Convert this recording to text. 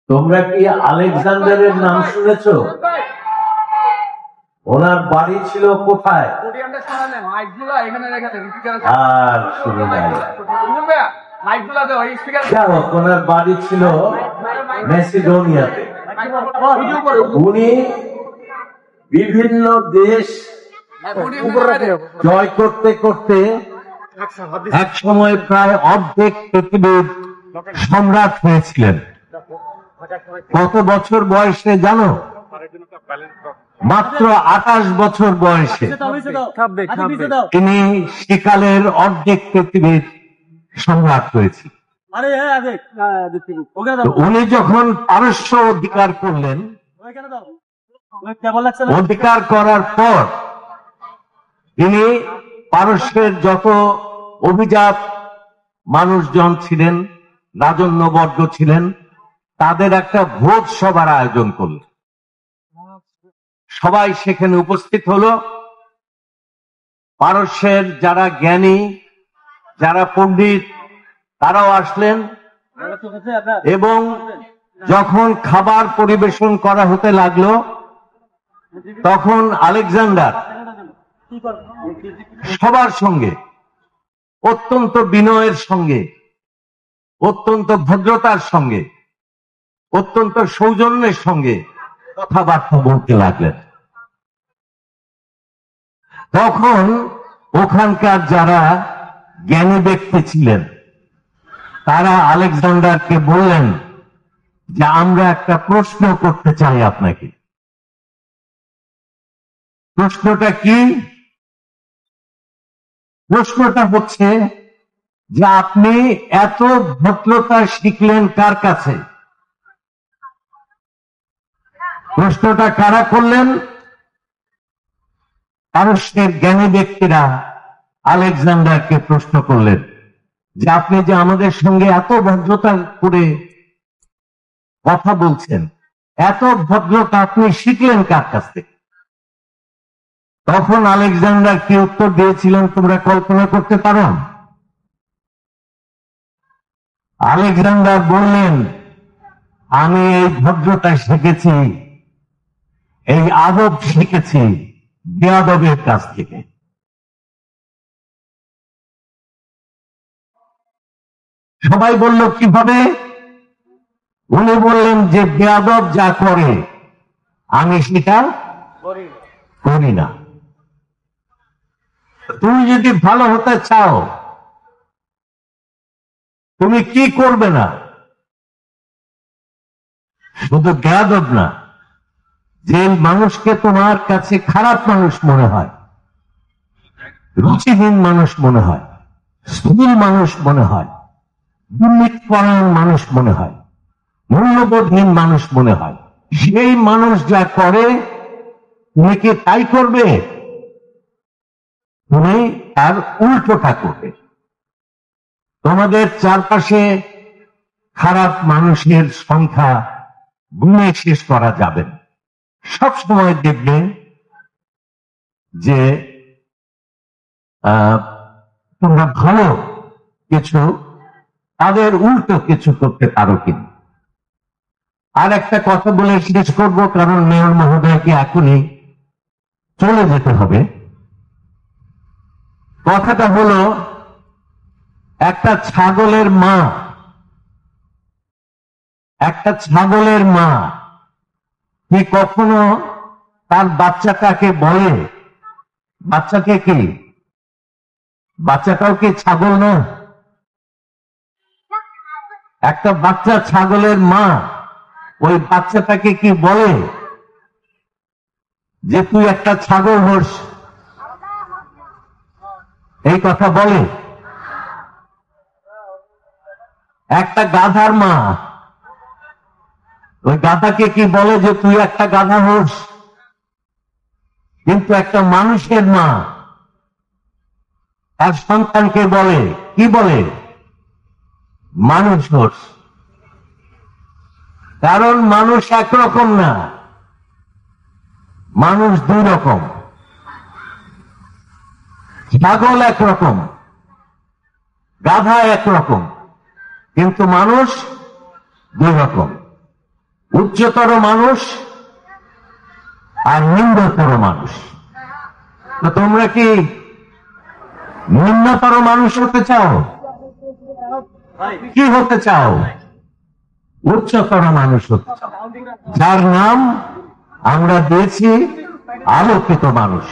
তোমরা কি আলেকজান্ডারের নাম শুনেছ? ওনার বাড়ি ছিল কোথায়? আর শুনে নাই। ওনার বাড়ি ছিল মেসিডোনিয়াতে। উনি বিভিন্ন দেশ জয় করতে করতে এক সময় প্রায় অর্ধেক পৃথিবীর সম্রাট হয়েছিলেন। কত বছর বয়সে জানো? মাত্র 28 বছর বয়সে তিনি সেকালের অর্ধেক পৃথিবীর সম্রাট হয়েছিল। উনি যখন পারস্য অধিকার করলেন, অধিকার করার পর তিনি পারস্যের যত অভিজাত মানুষজন ছিলেন, রাজন্যবর্গ ছিলেন, তাদের একটা ভোজ সভার আয়োজন করলেন। সবাই সেখানে উপস্থিত হলো। পারস্যের যারা জ্ঞানী, যারা পণ্ডিত, তারাও আসলেন এবং যখন খাবার পরিবেশন করা হতে লাগলো, তখন আলেকজান্ডার সবার সঙ্গে অত্যন্ত বিনয়ের সঙ্গে, অত্যন্ত ভদ্রতার সঙ্গে, অত্যন্ত সৌজন্যের সঙ্গে কথাবার্তা বলতে লাগলেন। তখন ওখানকার যারা জ্ঞানী ব্যক্তি ছিলেন, তারা আলেকজান্ডারকে বললেন যে আমরা একটা প্রশ্ন করতে চাই আপনাকে। প্রশ্নটা কি? প্রশ্নটা হচ্ছে যে আপনি এত ভদ্রতা শিখলেন কার কাছে? প্রশ্নটা কারা করলেন? পারস্যের জ্ঞানী ব্যক্তিরা আলেকজান্ডারকে প্রশ্ন করলেন যে আপনি যে আমাদের সঙ্গে এত ভদ্রতা করে কথা বলছেন, এত ভদ্রতা আপনি শিখলেন কার কাছ থেকে? তখন আলেকজান্ডার কি উত্তর দিয়েছিলেন তোমরা কল্পনা করতে পারো? আলেকজান্ডার বললেন, আমি এই ভদ্রতা শিখেছি, এই আদব শিখেছি বেয়াদবের কাছ থেকে। সবাই বলল কিভাবে? উনি বললেন যে বেয়াদব যা করে আমি সেটা করি না। তুমি যদি ভালো হতে চাও, তুমি কি করবে না? শুধু বেয়াদব না, যে মানুষকে তোমার কাছে খারাপ মানুষ মনে হয়, রুচিহীন মানুষ মনে হয়, স্থূল মানুষ মনে হয়, দুর্নীতিপরায়ণ মানুষ মনে হয়, মূল্যবোধহীন মানুষ মনে হয়, সেই মানুষ যা করে তুমি কি তাই করবে? তুমি তার উল্টোটা করবে। তোমাদের চারপাশে খারাপ মানুষের সংখ্যা গুণে শেষ করা যাবে না। সব সময় দেখবে যে তোমরা ভালো কিছু তাদের উল্টো কিছু করতে পারো কিনা। আর একটা কথা বলে শেষ করব, কারণ মেয়র মহোদয়কে এখনই চলে যেতে হবে। কথাটা হলো, একটা ছাগলের মা কি কখনো তার বাচ্চাটাকে বলে, বাচ্চাকে কি, বাচ্চাটাও কি ছাগল না? একটা বাচ্চা ছাগলের মা ওই বাচ্চাটাকে কি বলে যে তুই একটা ছাগল হোস? এই কথা বলে? একটা গাধার মা ওই গাধাকে কি বলে যে তুই একটা গাধা হোস? কিন্তু একটা মানুষের মা তার সন্তানকে বলে, কি বলে? মানুষ হোস। কারণ মানুষ একরকম না, মানুষ দুই রকম। ছাগল একরকম, গাধা একরকম, কিন্তু মানুষ দুই রকম। উচ্চতর মানুষ আর নিম্নতর মানুষ। তো তোমরা কি নিম্নতর মানুষ হতে চাও? কি হতে চাও? উচ্চতর মানুষ হতে চাও, যার নাম আমরা দিয়েছি আলোকিত মানুষ।